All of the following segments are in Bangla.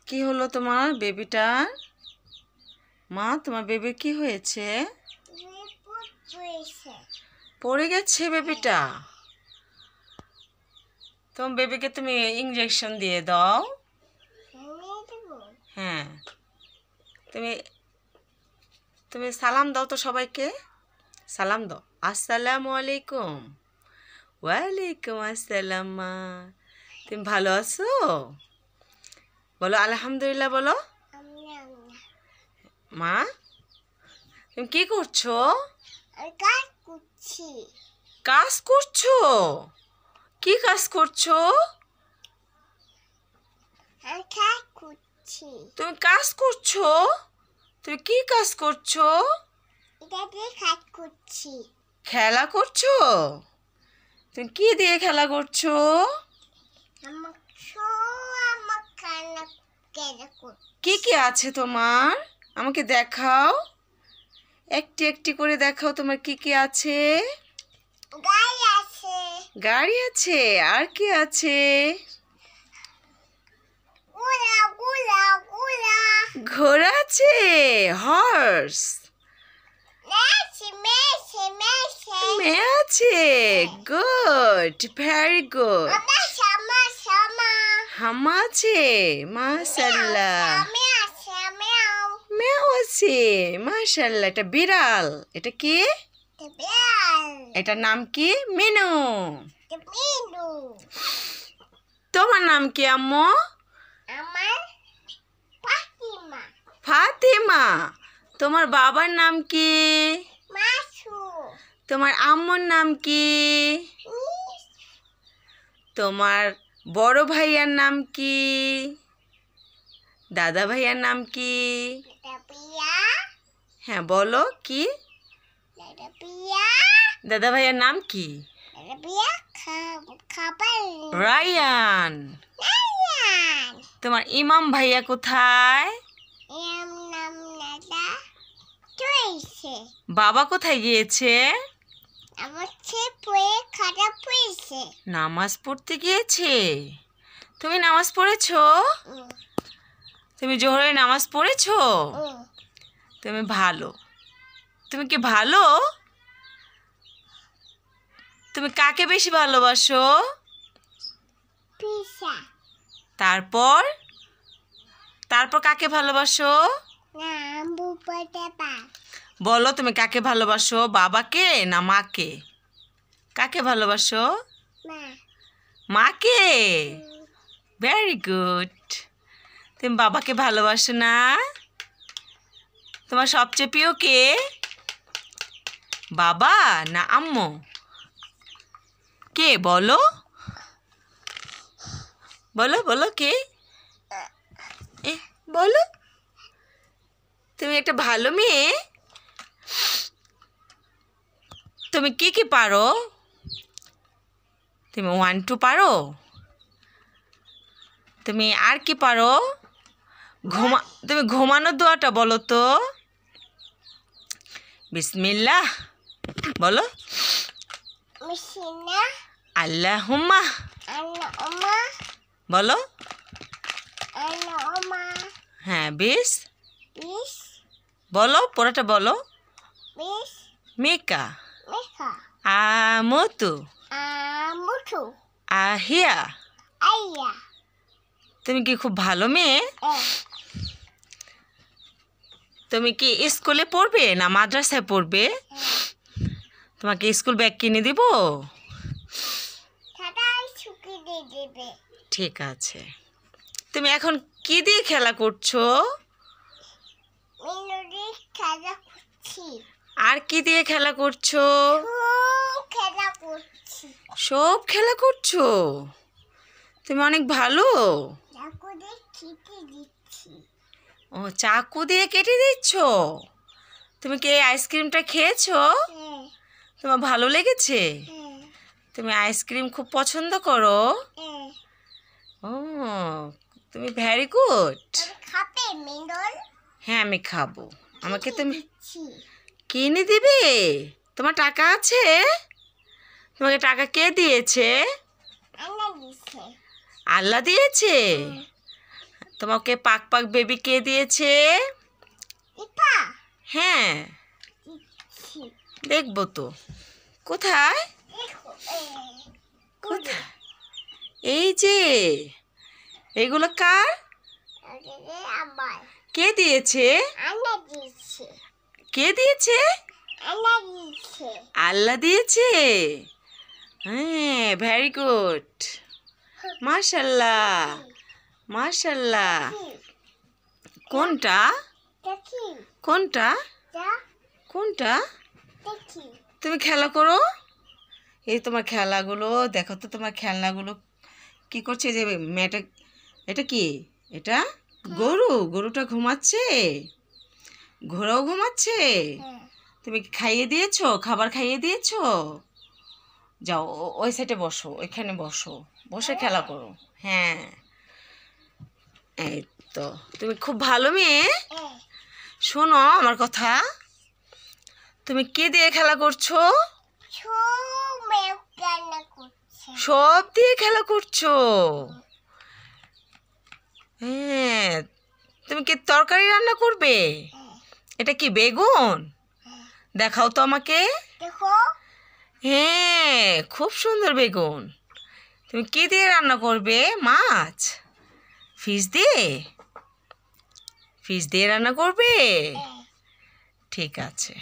কি হলো তোমার বেবিটার? মা, তোমার বেবির কি হয়েছে? পড়ে গেছে বেবিটা। তোমার বেবিকে তুমি ইনজেকশন দিয়ে দাও। হ্যাঁ, তুমি তুমি সালাম দাও তো সবাইকে। সালাম দাও। আসসালামু আলাইকুম। ওয়ালাইকুম আসসালাম। মা, তুমি ভালো আছো? বলো আলহামদুলিল্লাহ বলো। মা, তুমি কি করছো? কাজ করছো? কি কাজ করছো? তুমি কাজ করছো? তুমি কি কাজ করছো? খেলা করছো? তুমি কি দিয়ে খেলা করছো? কি কি আছে তোমার? আমাকে দেখাও, একটি একটি করে দেখাও তোমার কি কি আছে। গাড়ি আছে, আর কি আছে? ঘোড়া আছে, হর্স। মেয়ে আছে, গুড, ভেরি গুড। হামা আছে, মাশাআল্লাহ। মেয়েও আছে, মাশাআল্লাহ। এটা বিড়াল। এটা কি? এটার নাম কি? মিনু। তোমার নাম কি আম্মু? ফাতিমা। তোমার বাবার নাম কি? তোমার আম্মুর নাম কি? তোমার বড় ভাইয়ার নাম কি? দাদা ভাইয়ার নাম কি? হ্যাঁ বলো, কি? দাদা ভাইয়ার নাম কি? রায়ান। তোমার ইমাম ভাইয়া কোথায়? বাবা কোথায় গিয়েছে? নামাজ পড়তে গিয়েছে। তুমি নামাজ পড়েছো? তুমি জোহরের নামাজ পড়েছো? তুমি ভালো। তুমি কি ভালো? তুমি কাকে বেশি ভালোবাসো? তারপর তারপর কাকে ভালোবাসো? বলো তুমি কাকে ভালোবাসো, বাবাকে না মাকে? কাকে ভালোবাসো? মাকে। Very good. তুমি বাবাকে ভালোবাসো না? তোমার সবচেয়ে প্রিয় কে, বাবা না আম্মু? কে বলো, বলো বলো কে? বলো। তুমি একটা ভালো মেয়ে। তুমি কি কি পারো? তুমি 1 2 পারো? তুমি আর কি পারো? তুমি ঘুমানোর দোয়াটা বলো তো। বিসমিল্লাহ বলো। আল্লাহুম্মা বলো। হ্যাঁ, বিস বলো, পুরোটা বলো। মিকা আমুতু আহিয়া। তুমি কি খুব ভালো মেয়ে? তুমি কি স্কুলে পড়বে না মাদ্রাসায় পড়বে? তোমাকে স্কুল ব্যাগ কিনে দিব? ঠিক আছে। তুমি এখন কি দিয়ে খেলা করছো? আর কি দিয়ে খেলা করছো? সব খেলা করছো। তুমি অনেক ভালো। ও, চাকু দিয়ে কেটে দিচ্ছ। তুমি কি এই আইসক্রিমটা খেয়েছো? তোমার ভালো লেগেছে? তুমি আইসক্রিম খুব পছন্দ করো? ও, তুমি ভেরি গুড। হ্যাঁ, আমি খাবো। আমাকে তুমি কিনে দিবে? তোমার টাকা আছে? তোমাকে টাকা কে দিয়েছে? আল্লাহ দিয়েছে। তোমাকে পাক পাক বেবি কে দিয়েছে? হ্যাঁ, দেখবো তো। কোথায় কোথায়? এই যে, এগুলো কার? কে দিয়েছে? কে দিয়েছে? আল্লাহ দিয়েছে। হ্যাঁ, ভেরি গুড। মাশাল্লাহ, মাশাল্লাহ। কোনটা কোনটা কোনটা? তুমি খেলা করো। এই তোমার খেলাগুলো দেখো তো, তোমার খেলনাগুলো কি করছে? যে মেয়েটা, এটা কি? এটা গরুটা ঘুমাচ্ছে। ঘোড়াও ঘুমাচ্ছে। তুমি কি খাইয়ে দিয়েছো? খাবার খাইয়ে দিয়েছো? যাও ওই সাইডে বসো, ওইখানে বসো, বসে খেলা করো। হ্যাঁ, এই তো তুমি খুব ভালো মেয়ে। শোনো আমার কথা, তুমি কি দিয়ে খেলা করছো? সব দিয়ে খেলা করছো। হ্যাঁ, তুমি কি তরকারি রান্না করবে? এটা কি বেগুন? দেখাও তো আমাকে। হ্যাঁ, খুব সুন্দর বেগুন। তুমি কি দিয়ে রান্না করবে? মাছ? ফিশ দিয়ে? ফিশ দিয়ে রান্না করবে? ঠিক আছে,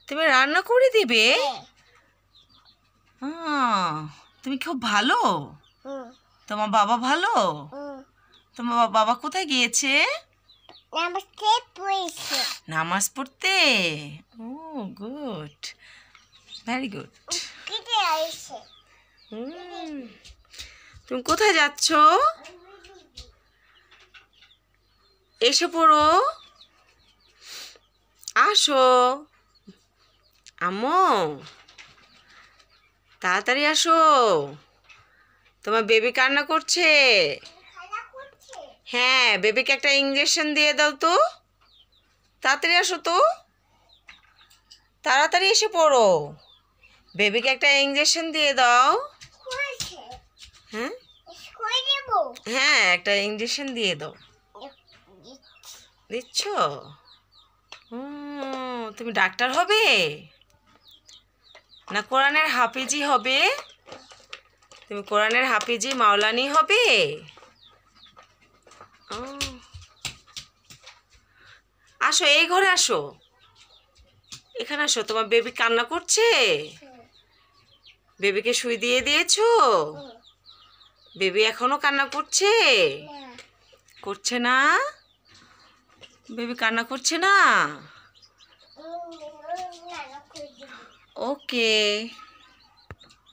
তুমি রান্না করে দিবে। তুমি খুব ভালো। তোমার বাবা ভালো? তোমার বাবা কোথায় গিয়েছে? নামাজ পড়তে। ও গুড, ভেরি গুড। তুমি কোথায় যাচ্ছ? এসে পড়ো, আসো। আম্মু, তাড়াতাড়ি আসো, তোমার বেবি কান্না করছে। হ্যাঁ, বেবিকে একটা ইঞ্জেকশন দিয়ে দাও তো। তাড়াতাড়ি আসো তো, তাড়াতাড়ি এসে পড়ো। বেবিকে একটা ইঞ্জেকশন দিয়ে দাও। হ্যাঁ, হ্যাঁ, একটা ইঞ্জেকশন দিয়ে দাও। দিচ্ছ? তুমি ডাক্তার হবে না কোরআনের হাফিজি হবে? তুমি কোরআনের হাফিজি মাওলানি হবে? আসো, এই ঘরে আসো, এখানে আসো। তোমার বেবি কান্না করছে। বেবিকে শুই দিয়ে দিয়েছো? বেবি এখনো কান্না করছে? করছে না? বেবি কান্না করছে না? ওকে।